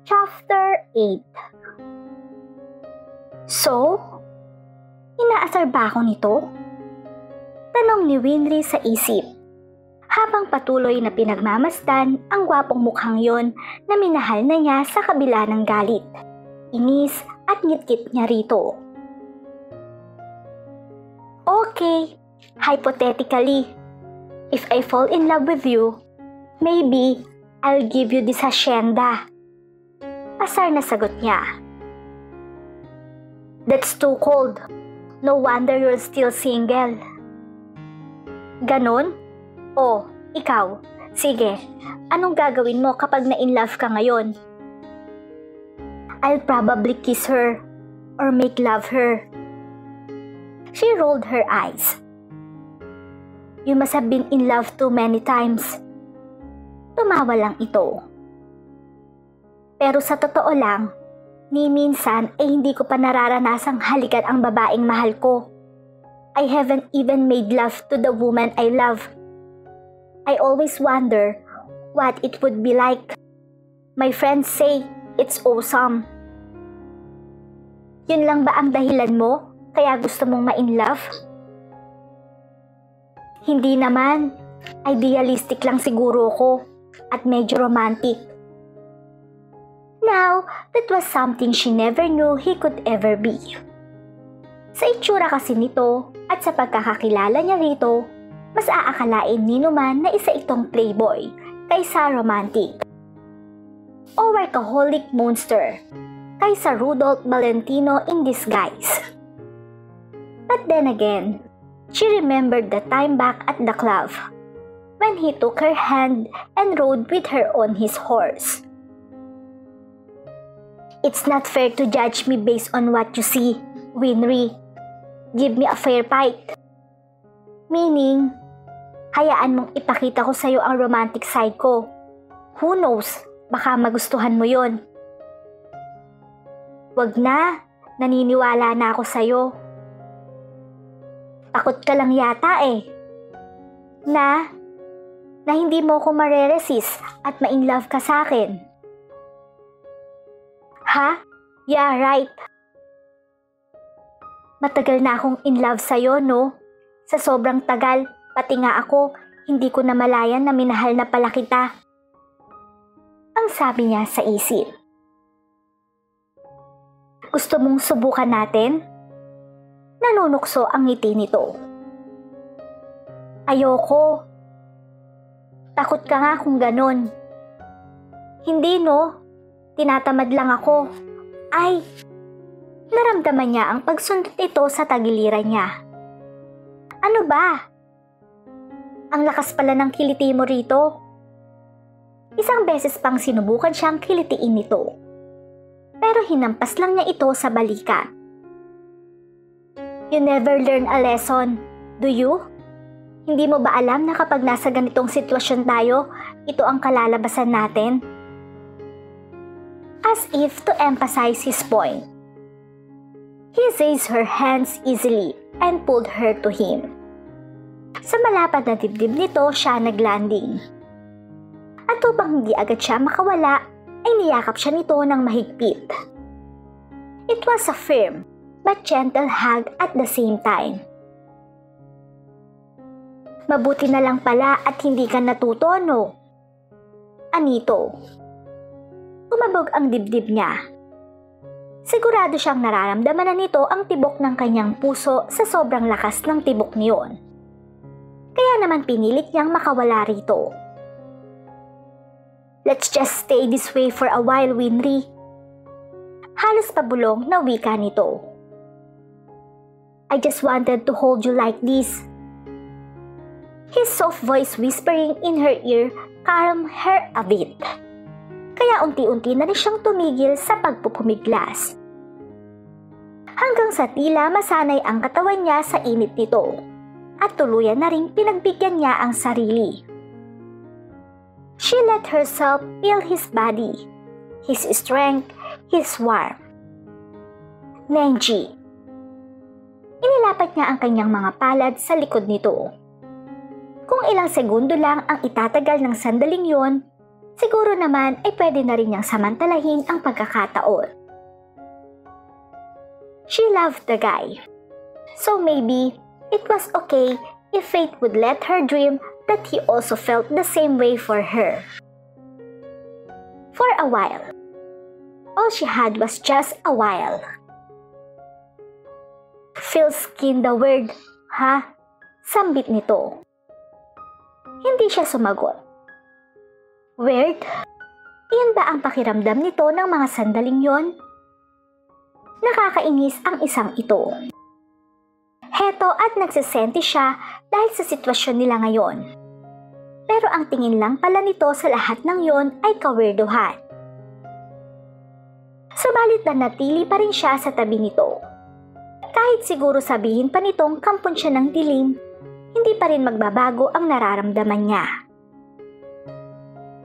Chapter 8. So, inaasar ba ako nito? Tanong ni Winry sa isip, habang patuloy na pinagmamasdan ang gwapong mukhang yon na minahal na niya sa kabila ng galit, inis at ngit-ngit niya rito. Okay, hypothetically, if I fall in love with you, maybe I'll give you this hacienda. Asar na sagot niya. That's too cold. No wonder you're still single. Ganon? Oh, ikaw. Sige, anong gagawin mo kapag na-in-love ka ngayon? I'll probably kiss her or make love her. She rolled her eyes. You must have been in love too many times. Tumawa lang ito. Pero sa totoo lang, ni minsan ay hindi ko pa nararanasang halikan ang babaeng mahal ko. I haven't even made love to the woman I love. I always wonder what it would be like. My friends say it's awesome. Yun lang ba ang dahilan mo kaya gusto mong ma-in-love? Hindi naman. Idealistic lang siguro ko at medyo romantic. Now, that was something she never knew he could ever be. Sa itsura kasi nito at sa pagkakakilala niya rito, mas aakalain ni Numan na isa itong playboy kaysa romantic. O workaholic monster kaysa Rudolph Valentino in disguise. But then again, she remembered the time back at the club when he took her hand and rode with her on his horse. It's not fair to judge me based on what you see, Winry. Give me a fair fight. Meaning, hayaan mong ipakita ko sa'yo ang romantic side ko. Who knows, baka magustuhan mo yon. Wag na, naniniwala na ako sa'yo. Takot ka lang yata eh. Na hindi mo ko mareresist at ma-inlove ka sa'kin. Ha? Yeah, right. Matagal na akong in love sa'yo, no? Sa sobrang tagal, pati nga ako, hindi ko namalayan na minahal na pala kita. Ang sabi niya sa isip. Gusto mong subukan natin? Nanunukso ang ngiti nito. Ayoko. Takot ka nga kung ganon. Hindi, no? Tinatamad lang ako. Ay! Naramdaman niya ang pagsundot ito sa tagiliran niya. Ano ba? Ang lakas pala ng kiliti mo rito. Isang beses pang sinubukan siyang kilitiin nito. Pero hinampas lang niya ito sa balikat. You never learn a lesson, do you? Hindi mo ba alam na kapag nasa ganitong sitwasyon tayo, ito ang kalalabasan natin? As if to emphasize his point. He raised her hands easily and pulled her to him. Sa malapad na dibdib nito siya naglanding. At upang hindi agad siya makawala, ay niyakap siya nito ng mahigpit. It was a firm but gentle hug at the same time. Mabuti na lang pala at hindi ka natuto, no? Anito. Umabog ang dibdib niya. Sigurado siyang nararamdaman na nito ang tibok ng kanyang puso sa sobrang lakas ng tibok niyon. Kaya naman pinilit niyang makawala rito. Let's just stay this way for a while, Winry. Halos pabulong na wika nito. I just wanted to hold you like this. His soft voice whispering in her ear calmed her a bit. Kaya unti-unti na rin siyang tumigil sa pagpupumiglas. Hanggang sa tila masanay ang katawan niya sa init nito at tuluyan na rin pinagbigyan niya ang sarili. She let herself feel his body, his strength, his warmth. Nenji. Inilapat niya ang kanyang mga palad sa likod nito. Kung ilang segundo lang ang itatagal ng sandaling yon, siguro naman ay pwede na rin niyang samantalahin ang pagkakataon. She loved the guy. So maybe it was okay if fate would let her dream that he also felt the same way for her. For a while. All she had was just a while. Phil skinned the word, ha? Sambit nito. Hindi siya sumagot. Weird? Iyan ba ang pakiramdam nito ng mga sandaling yon? Nakakainis ang isang ito. Heto at nagsisenti siya dahil sa sitwasyon nila ngayon. Pero ang tingin lang pala nito sa lahat ng yon ay kawirduhan. Subalit nanatili pa rin siya sa tabi nito. Kahit siguro sabihin pa nitong kampon siya ng dilim, hindi pa rin magbabago ang nararamdaman niya.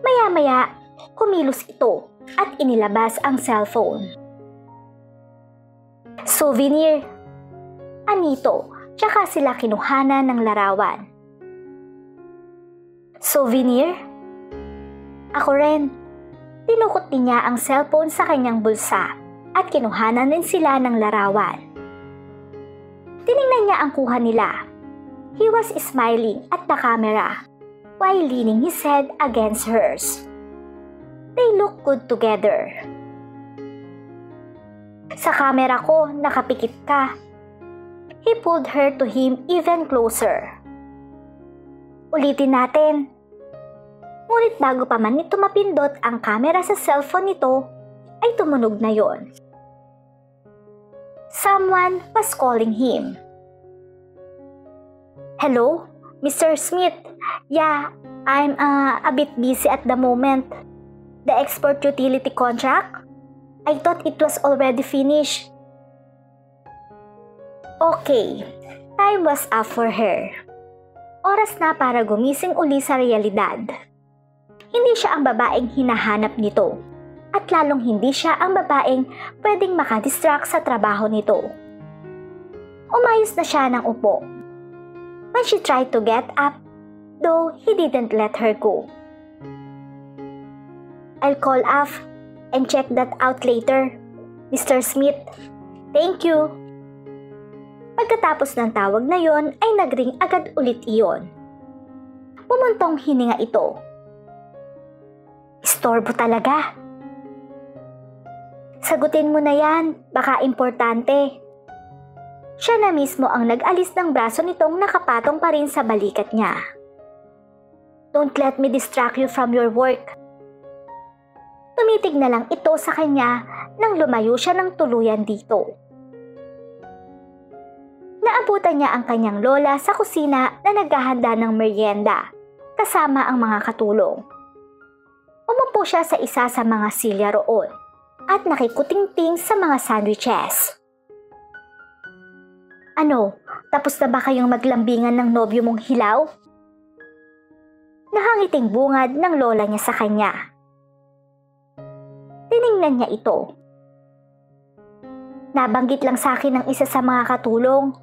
Maya-maya, kumilos ito at inilabas ang cellphone. Souvenir. Anito, tsaka sila kinuhanan ng larawan. Souvenir? Ako rin. Tinukot din niya ang cellphone sa kanyang bulsa at kinuhanan din sila ng larawan. Tiningnan niya ang kuha nila. He was smiling at the camera while leaning his head against hers. They look good together. Sa camera ko, nakapikit ka. He pulled her to him even closer. Ulitin natin. Ngunit bago pa man nito mapindot ang camera sa cellphone nito, ay tumunog na yon. Someone was calling him. Hello, Mr. Smith. Yeah, I'm a bit busy at the moment. The export utility contract? I thought it was already finished. Okay, time was up for her. Oras na para gumising uli sa realidad. Hindi siya ang babaeng hinahanap nito at lalong hindi siya ang babaeng pwedeng makadistract sa trabaho nito. Umayos na siya ng upo. When she tried to get up, though he didn't let her go. I'll call Af and check that out later, Mr. Smith. Thank you. Pagkatapos ng tawag na yon ay nagring agad ulit iyon. Pumuntong hininga ito. Istorbo talaga. Sagutin mo na yan, baka importante. Siya na mismo ang nag-alis ng braso nitong nakapatong pa rin sa balikat niya. Don't let me distract you from your work. Tumitig na lang ito sa kanya nang lumayo siya ng tuluyan dito. Naabutan niya ang kanyang lola sa kusina na naghahanda ng merienda kasama ang mga katulong. Umupo siya sa isa sa mga silya roon at nakikutingting sa mga sandwiches. Ano, tapos na ba kayong maglambingan ng nobyo mong hilaw? Nakangiting bungad ng lola niya sa kanya. Tiningnan niya ito. Nabanggit lang sa akin ng isa sa mga katulong.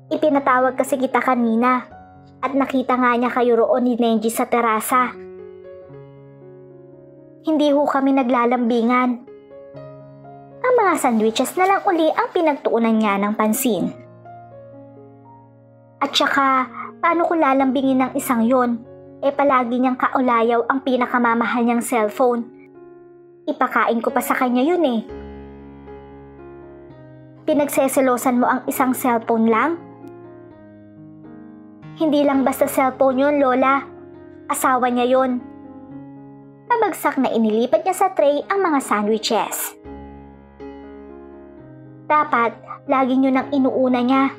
Ipinatawag kasi kita kanina at nakita nga niya kayo roon ni Nenji sa terasa. Hindi ho kami naglalambingan. Ang mga sandwiches na lang uli ang pinagtuunan niya ng pansin. At saka, paano kung lalambingin ng isang yon? Palagi niyang kaulayaw ang pinakamamahal niyang cellphone. Ipakain ko pa sa kanya yun eh. Pinagseselosan mo ang isang cellphone lang? Hindi lang basta cellphone yun, Lola. Asawa niya yun. Pabagsak na inilipat niya sa tray ang mga sandwiches. Dapat, laging yun ang inuuna niya.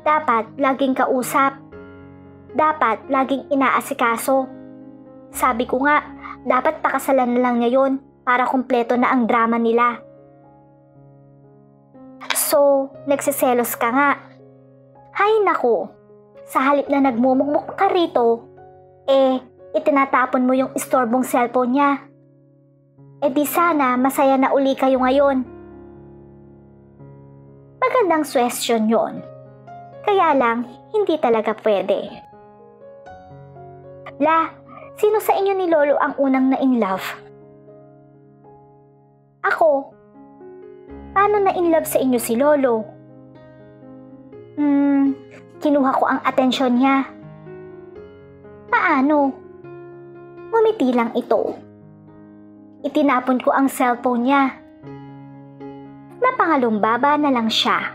Dapat, laging kausap. Dapat, laging inaasikaso. Sabi ko nga, dapat pakasalan na lang niya yun para kumpleto na ang drama nila. So, nagsiselos ka nga. Hay nako, sa halip na nagmumukmuk ka rito, itinatapon mo yung istorbong cellphone niya. Di sana masaya na uli kayo ngayon. Magandang suwestyon yon. Kaya lang, hindi talaga pwede. La, Sino sa inyo ni Lolo ang unang na-in-love? Ako. Paano na-in-love sa inyo si Lolo? Kinuha ko ang atensyon niya. Paano? Ngumiti lang ito. Itinapon ko ang cellphone niya. Napangalumbaba na lang siya.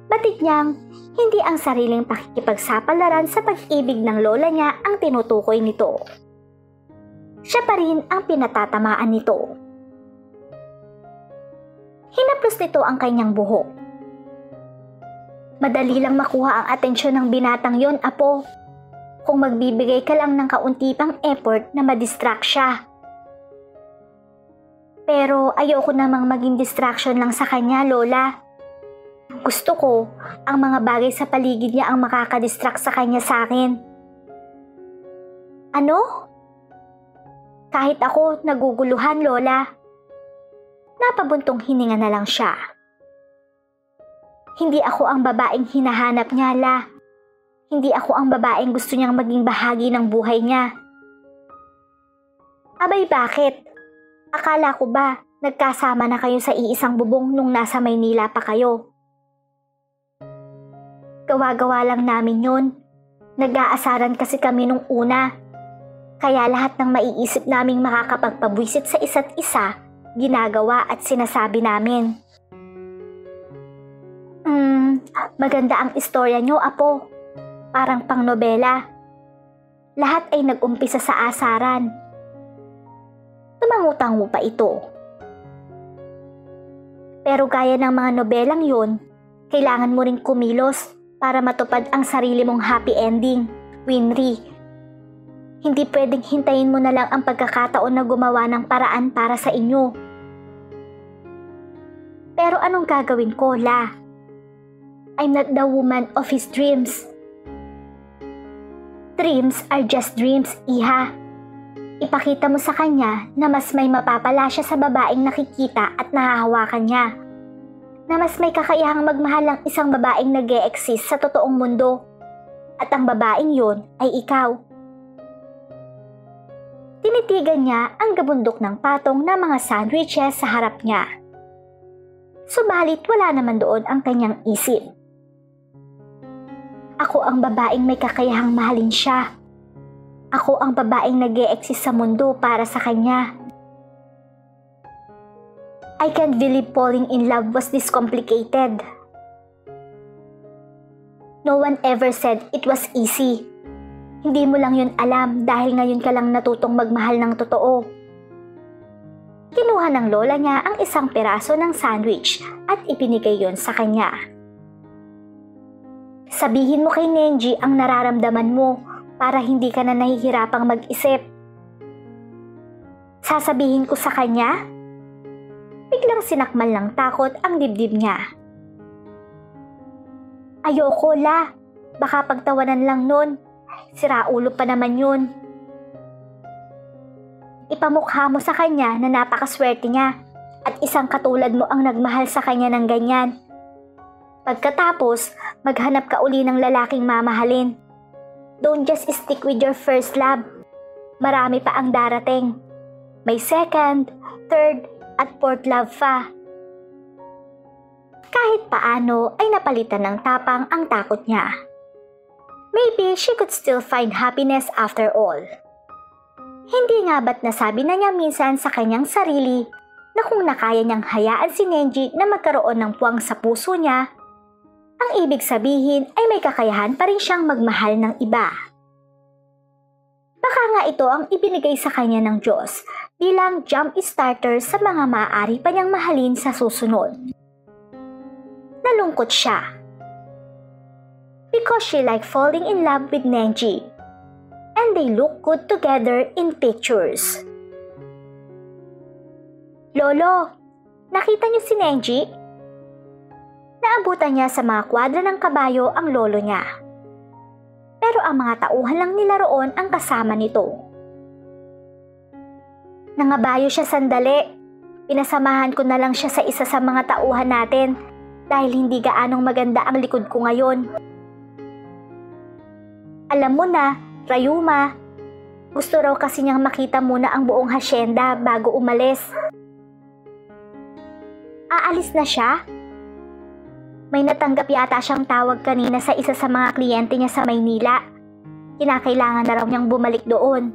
Batid niyang hindi ang sariling pakikipagsapalaran sa pag-ibig ng lola niya ang tinutukoy nito. Siya pa rin ang pinatatamaan nito. Hinaplos nito ang kanyang buhok. Madali lang makuha ang atensyon ng binatang yon, apo. Kung magbibigay ka lang ng kaunti pang effort na madistract siya. Pero ayoko namang maging distraction lang sa kanya, Lola. Gusto ko, ang mga bagay sa paligid niya ang makakadistract sa kanya sa akin. Ano? Kahit ako naguguluhan, Lola. Napabuntong hininga na lang siya. Hindi ako ang babaeng hinahanap niya, La. Hindi ako ang babaeng gusto niyang maging bahagi ng buhay niya. Abay, bakit? Akala ko ba nagkasama na kayo sa iisang bubong nung nasa Maynila pa kayo? Gawa-gawa lang namin yun. Nag-aasaran kasi kami nung una. Kaya lahat ng maiisip naming makakapagpabwisit sa isa't isa, ginagawa at sinasabi namin. Maganda ang istorya niyo, apo. Parang pang nobela. Lahat ay nag-umpisa sa asaran. Tumangutango pa ito. Pero gaya ng mga nobelang yun, kailangan mo ring kumilos para matupad ang sarili mong happy ending, Winry. Hindi pwedeng hintayin mo na lang ang pagkakataon na gumawa ng paraan para sa inyo. Pero anong gagawin ko, La? I'm not the woman of his dreams. Dreams are just dreams, Iha. Ipakita mo sa kanya na mas may mapapala siya sa babaeng nakikita at nahahawakan niya. Na mas may kakayahang magmahal ang isang babaeng nag-e-exist sa totoong mundo. At ang babaeng yun ay ikaw. Tinitigan niya ang gabundok ng patong na mga sandwiches sa harap niya. Subalit wala naman doon ang kanyang isip. Ako ang babaeng may kakayahang mahalin siya. Ako ang babaeng nag-e-exist sa mundo para sa kanya. I can't believe falling in love was this complicated. No one ever said it was easy. Hindi mo lang yun alam dahil ngayon ka lang natutong magmahal ng totoo. Kinuha ng lola niya ang isang piraso ng sandwich at ipinigay yon sa kanya. Sabihin mo kay Nenji ang nararamdaman mo para hindi ka na nahihirapang mag-isip. Sasabihin ko sa kanya? Biglang sinakmal ng takot ang dibdib niya. Ayoko, La. Baka pagtawanan lang nun. Siraulo pa naman yun. Ipamukha mo sa kanya na napakaswerte niya at isang katulad mo ang nagmahal sa kanya ng ganyan. Pagkatapos, maghanap ka uli ng lalaking mamahalin. Don't just stick with your first love. Marami pa ang darating. May second, third, at fourth love pa. Kahit paano ay napalitan ng tapang ang takot niya. Maybe she could still find happiness after all. Hindi nga ba't nasabi na niya minsan sa kanyang sarili na kung nakaya niyang hayaan si Nenji na magkaroon ng puwang sa puso niya, ang ibig sabihin ay may kakayahan pa rin siyang magmahal ng iba. Baka nga ito ang ibinigay sa kanya ng Diyos bilang jump starter sa mga maaari pa niyang mahalin sa susunod. Nalungkot siya. Because she liked falling in love with Nenji. And they look good together in pictures. Lolo, nakita niyo si Nenji? Naabutan niya sa mga kwadra ng kabayo ang lolo niya. Pero ang mga tauhan lang nila roon ang kasama nito. Nangabayo siya sandali. Pinasamahan ko na lang siya sa isa sa mga tauhan natin dahil hindi gaanong maganda ang likod ko ngayon. Alam mo na, Rayuma, Gusto raw kasi niyang makita muna ang buong hasyenda bago umalis. Aalis na siya? May natanggap yata siyang tawag kanina sa isa sa mga kliyente niya sa Maynila. Kinakailangan na raw niyang bumalik doon.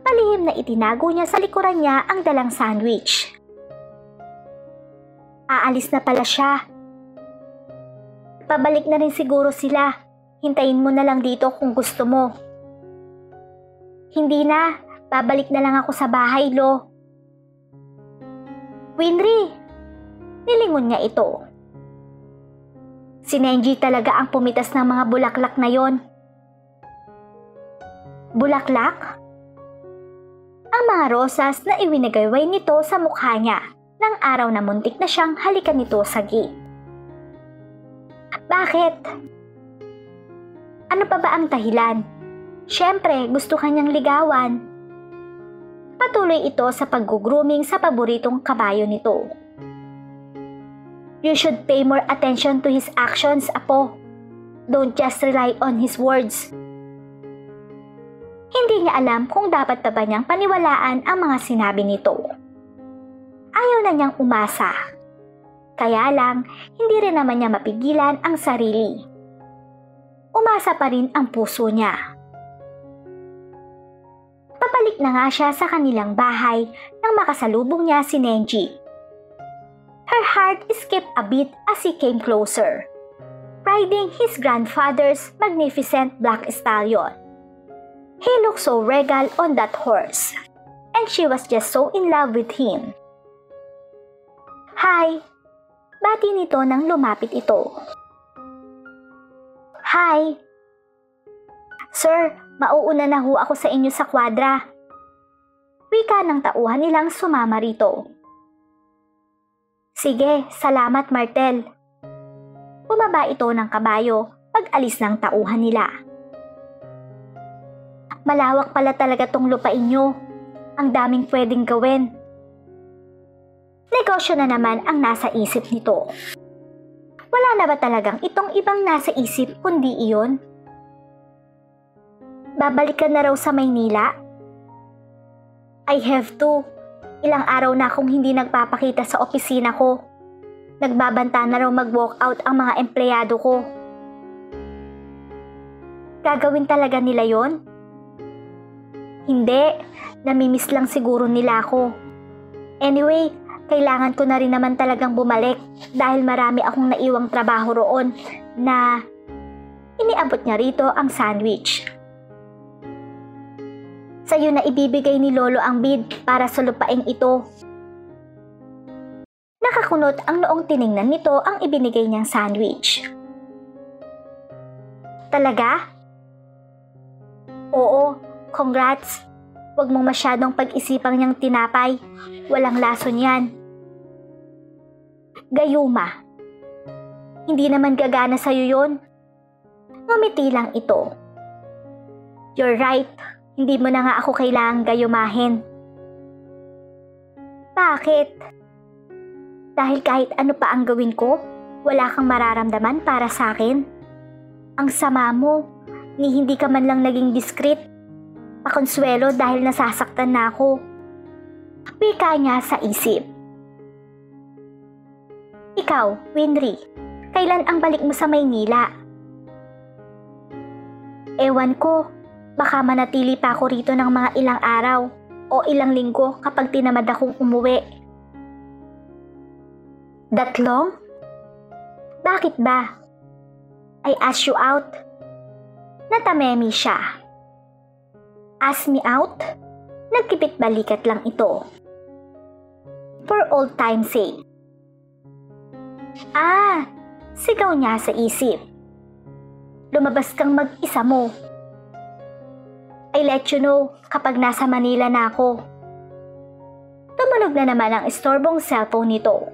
Palihim na itinago niya sa likuran niya ang dalang sandwich. Aalis na pala siya. Pabalik na rin siguro sila. Hintayin mo na lang dito kung gusto mo. Hindi na. Babalik na lang ako sa bahay, Lo. Winry! Nilingon niya ito. Si Nenji talaga ang pumitas ng mga bulaklak na yon. Bulaklak? Ang mga rosas na iwinagayway nito sa mukha niya ng araw na muntik na siyang halikan nito sa gate. Bakit? Ano pa ba ang dahilan? Siyempre, gusto kanyang ligawan. Patuloy ito sa pag-grooming sa paboritong kabayo nito. You should pay more attention to his actions, Apo. Don't just rely on his words. Hindi niya alam kung dapat pa ba niyang paniwalaan ang mga sinabi nito. Ayaw na niyang umasa. Kaya lang, hindi rin naman niya mapigilan ang sarili. Umasa pa rin ang puso niya. Papalik na nga siya sa kanilang bahay nang makasalubong niya si Nenji. Her heart skipped a beat as he came closer, riding his grandfather's magnificent black stallion. He looked so regal on that horse, and she was just so in love with him. Hi! Bati nito nang lumapit ito. Hi! Sir, mauuna na ho ako sa inyo sa kwadra. Wika ng tauhan nilang sumama rito. Sige, salamat Martel. Bumaba ito ng kabayo pag-alis ng tauhan nila. Malawak pala talaga tong lupain nyo. Ang daming pwedeng gawin. Negosyo na naman ang nasa isip nito. Wala na ba talagang itong ibang nasa isip kundi iyon? Babalik ka na raw sa Maynila? I have to. Ilang araw na akong hindi nagpapakita sa opisina ko. Nagbabanta na raw mag-walk out ang mga empleyado ko. Gagawin talaga nila yon? Hindi. Namimiss lang siguro nila ako. Anyway, kailangan ko na rin naman talagang bumalik dahil marami akong naiwang trabaho roon na iniabot niya rito ang sandwich. Sa'yo na ibibigay ni Lolo ang bid para sa lupaing ito. Nakakunot ang noong tiningnan nito ang ibinigay niyang sandwich. Talaga? Oo, congrats. Huwag mong masyadong pag-isipang niyang tinapay. Walang lason yan. Gayuma. Hindi naman gagana sa'yo yun. Ngumiti lang ito. You're right. Hindi mo na nga ako kailangang gayumahin. Bakit? Dahil kahit ano pa ang gawin ko, wala kang mararamdaman para sa akin. Ang sama mo, ni hindi ka man lang naging discreet. Pakonsuelo dahil nasasaktan na ako. Wika niya sa isip. Ikaw, Winry, kailan ang balik mo sa Maynila? Ewan ko, baka manatili pa ako rito ng mga ilang araw o ilang linggo kapag tinamad akong umuwi. That long? Bakit ba? I asked you out. Natamemi siya. Ask me out? Nagkipit balikat lang ito. For old time's sake. Sigaw niya sa isip. Lumabas kang mag-isa mo. I let you know kapag nasa Manila na ako. Tumunog na naman ang istorbong cellphone nito.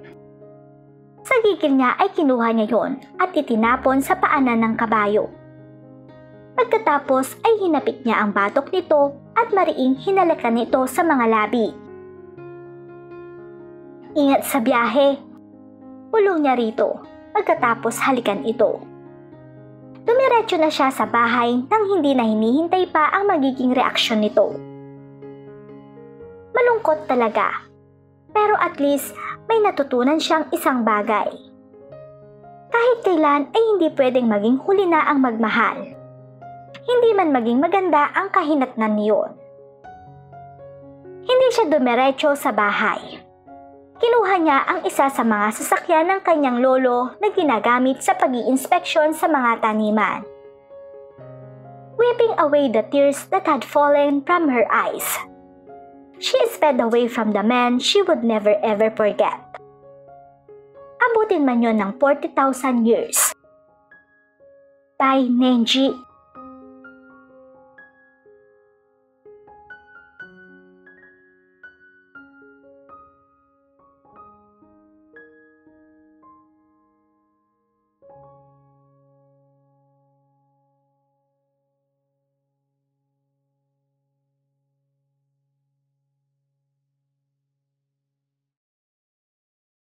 Sa gigil niya ay kinuha niya yon at itinapon sa paanan ng kabayo. Pagkatapos ay hinapit niya ang batok nito at mariing hinalakan nito sa mga labi. Ingat sa biyahe. Pulong niya rito pagkatapos halikan ito. Dumiretso na siya sa bahay nang hindi na hinihintay pa ang magiging reaksyon nito. Malungkot talaga, pero at least may natutunan siyang isang bagay. Kahit kailan ay hindi pwedeng maging huli na ang magmahal. Hindi man maging maganda ang kahinatnan niyon. Hindi siya dumiretso sa bahay. Kinuha niya ang isa sa mga sasakyan ng kanyang lolo na ginagamit sa pag-iinspeksyon sa mga taniman. Wiping away the tears that had fallen from her eyes, she sped away from the man she would never ever forget. Abutin man yon ng 40,000 years. By Nenji.